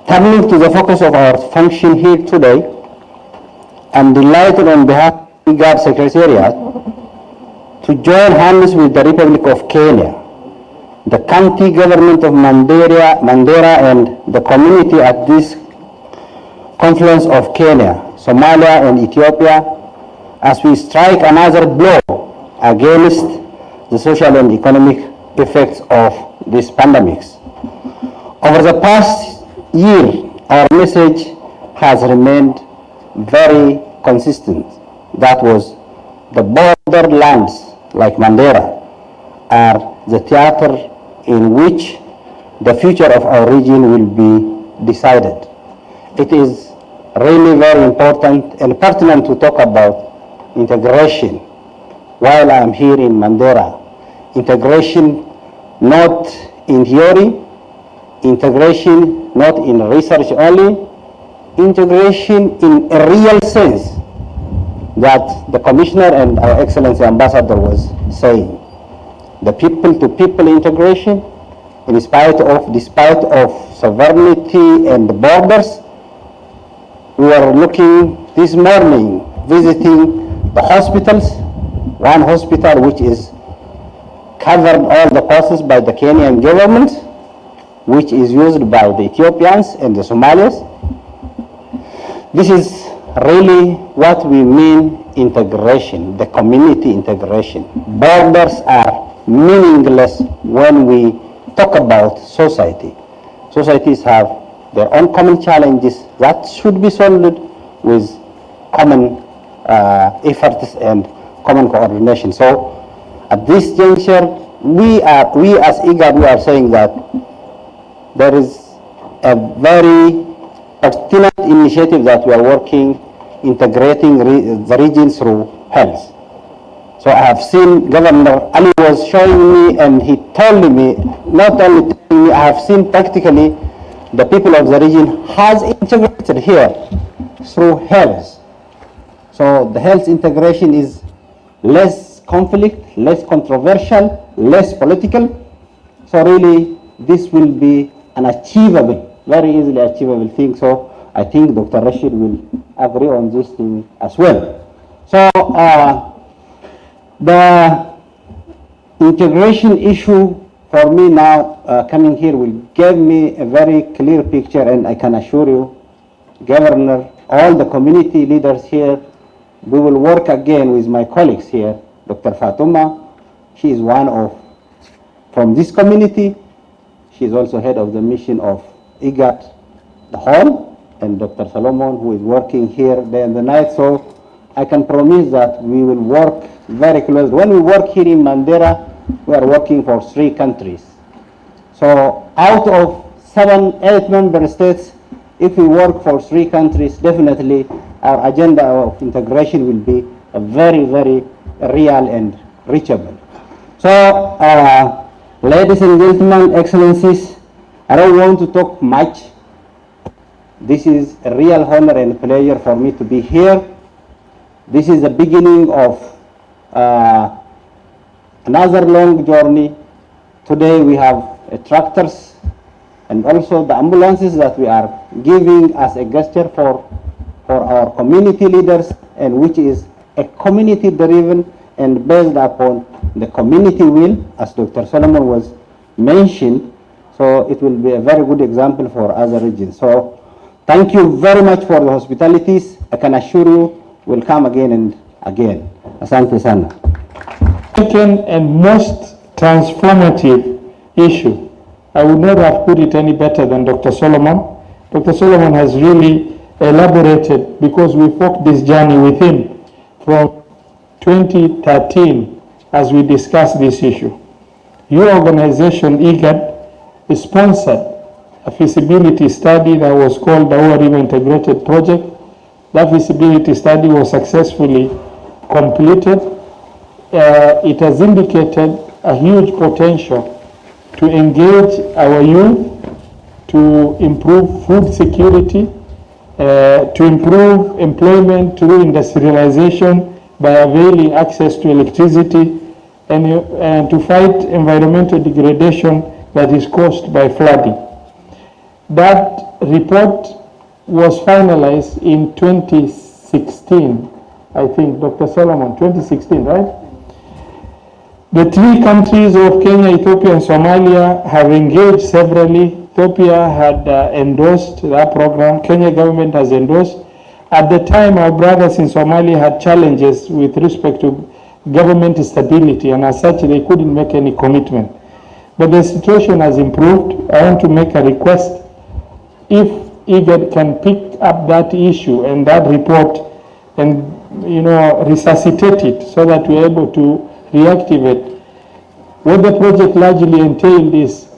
Turning to the focus of our function here today, I'm delighted on behalf of the IGAD Secretariat to join hands with the Republic of Kenya, the county government of Mandera and the community at this confluence of Kenya, Somalia and Ethiopia as we strike another blow against the social and economic effects of these pandemics. Over the past year, our message has remained very consistent. That was the borderlands like Mandera are the theater in which the future of our region will be decided. It is really very important and pertinent to talk about integration while I'm here in Mandera. Integration not in theory, integration not in research only, integration in a real sense that the Commissioner and our Excellency Ambassador was saying. The people-to-people integration, despite of sovereignty and borders. We were looking this morning, visiting the hospitals, one hospital which is covered all the costs by the Kenyan government, which is used by the Ethiopians and the Somalis. This is really what we mean integration, the community integration. Borders are meaningless when we talk about society. Societies have their own common challenges that should be solved with common efforts and common coordination. So at this juncture, we as IGAD, we are saying that there is a very pertinent initiative that we are working, integrating the region through health. So I have seen Governor Ali was showing me, and he told me, not only telling me, I have seen practically the people of the region has integrated here through health. So the health integration is less conflict, less controversial, less political. So really, this will be an achievable, very easily achievable thing. So I think Dr. Rashid will agree on this thing as well. So the integration issue for me now coming here will give me a very clear picture, and I can assure you, Governor, all the community leaders here, we will work again with my colleagues here. Dr. Fatuma, she is one of, from this community, she is also head of the mission of IGAD, the whole, and Dr. Solomon, who is working here day and the night. So I can promise that we will work very closely. When we work here in Mandera, we are working for 3 countries. So out of 7, 8 member states, if we work for 3 countries, definitely our agenda of integration will be a very, very real and reachable. So, ladies and gentlemen, excellencies, I don't want to talk much. This is a real honor and pleasure for me to be here. This is the beginning of another long journey. Today we have tractors and also the ambulances that we are giving as a gesture for our community leaders, and which is a community driven and based upon the community will, as Dr. Solomon was mentioned. So it will be a very good example for other regions. So thank you very much for the hospitalities. I can assure you we'll come again and again. Asante sana. Second and most transformative issue, I would not have put it any better than Dr. Solomon. Dr. Solomon has really elaborated, because we walked this journey with him from 2013 as we discussed this issue. Your organization, IGAD, sponsored a feasibility study that was called the Owa River Integrated Project. That feasibility study was successfully completed. It has indicated a huge potential to engage our youth, to improve food security, to improve employment through industrialization by availing access to electricity, and to fight environmental degradation that is caused by flooding. That report was finalized in 2016, I think, Dr. Solomon, 2016, right? The three countries of Kenya, Ethiopia, and Somalia have engaged severally. Ethiopia had endorsed that program. Kenya government has endorsed. At the time, our brothers in Somalia had challenges with respect to government stability, and as such, they couldn't make any commitment. But the situation has improved. I want to make a request. If IGAD can pick up that issue and that report and, resuscitate it so that we're able to reactivate. What the project largely entailed is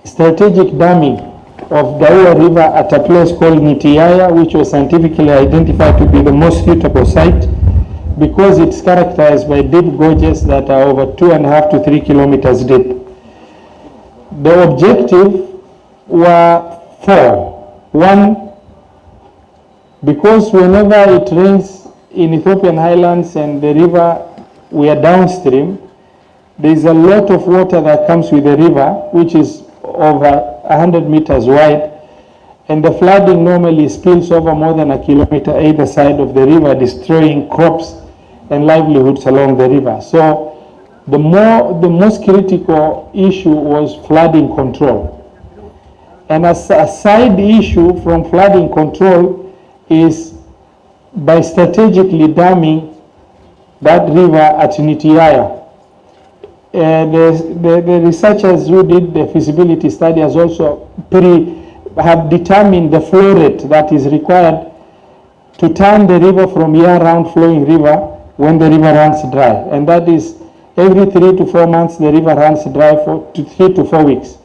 strategic damming of Daua River at a place called Nitiaya, which was scientifically identified to be the most suitable site because it's characterized by deep gorges that are over 2.5 to 3 kilometers deep. The objective were four. One, because whenever it rains in Ethiopian highlands and the river, we are downstream, there is a lot of water that comes with the river, which is over 100 meters wide, and the flooding normally spills over more than 1 kilometer either side of the river, destroying crops and livelihoods along the river. So the most critical issue was flooding control. And as a side issue from flooding control is by strategically damming that river at Nitiaya. The researchers who did the feasibility study has also have determined the flow rate that is required to turn the river from year-round flowing river when the river runs dry. And that is every 3 to 4 months the river runs dry for 3 to 4 weeks.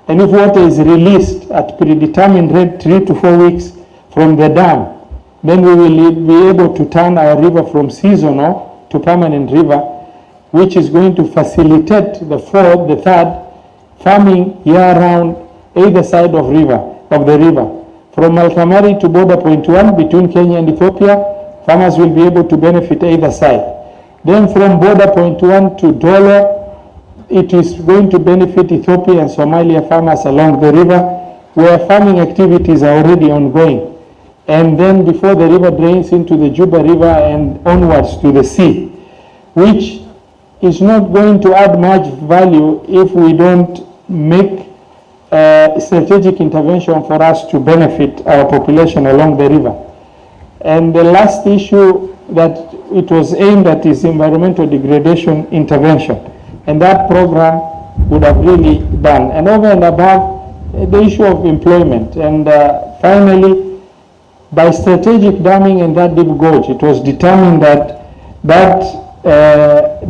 And if water is released at predetermined rate 3 to 4 weeks from the dam, then we will be able to turn our river from seasonal to permanent river, which is going to facilitate the third, farming year-round either side of the river. From Malkamari to border point 1 between Kenya and Ethiopia, farmers will be able to benefit either side. Then from border point 1 to Dolo, it is going to benefit Ethiopia and Somalia farmers along the river, where farming activities are already ongoing. And then before the river drains into the Juba River and onwards to the sea, which is not going to add much value if we don't make strategic intervention for us to benefit our population along the river. And the last issue that it was aimed at is environmental degradation intervention. And that program would have really done. And over and above, the issue of employment. And finally, by strategic damming and that deep gorge, it was determined that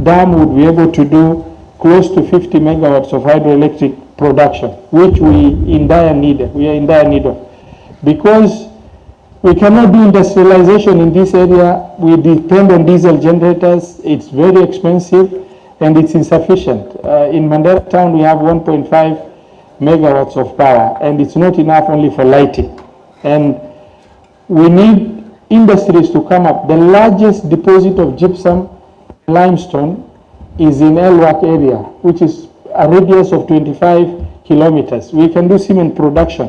dam would be able to do close to 50 megawatts of hydroelectric production, which we are in dire need of. Because we cannot do industrialization in this area, we depend on diesel generators, it's very expensive and it's insufficient. In Mandera town we have 1.5 megawatts of power and it's not enough only for lighting. And we need industries to come up. The largest deposit of gypsum limestone is in Elwak area, which is a radius of 25 kilometers. We can do cement production,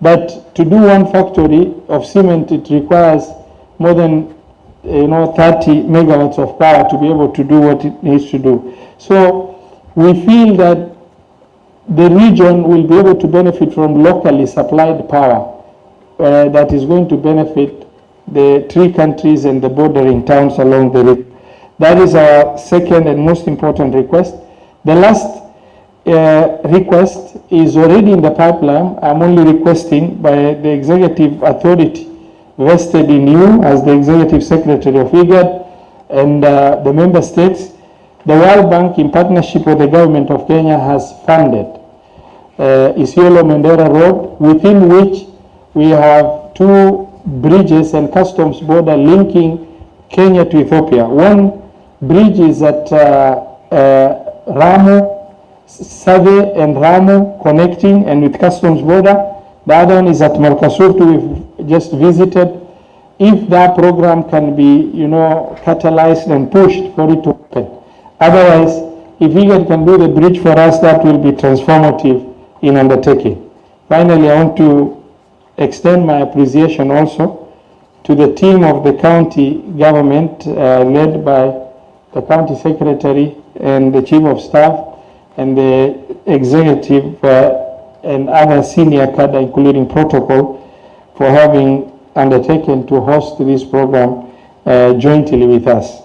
but to do one factory of cement, it requires more than 30 megawatts of power to be able to do what it needs to do. So we feel that the region will be able to benefit from locally supplied power that is going to benefit the three countries and the bordering towns along the river. That is our second and most important request. The last request is already in the pipeline. I'm only requesting by the executive authority vested in you as the executive secretary of IGAD and the member states. The World Bank, in partnership with the government of Kenya, has funded Isiolo Mandera Road, within which we have 2 bridges and customs border linking Kenya to Ethiopia. One bridge is at Ramu, Save and Ramu connecting and with customs border. The other one is at Malkasurtu, we've just visited. If that program can be, catalyzed and pushed for it to happen. Otherwise, if IGAD can do the bridge for us, that will be transformative in undertaking. Finally, I want to extend my appreciation also to the team of the county government led by the county secretary and the chief of staff and the executive and other senior cadre, including protocol, for having undertaken to host this program jointly with us.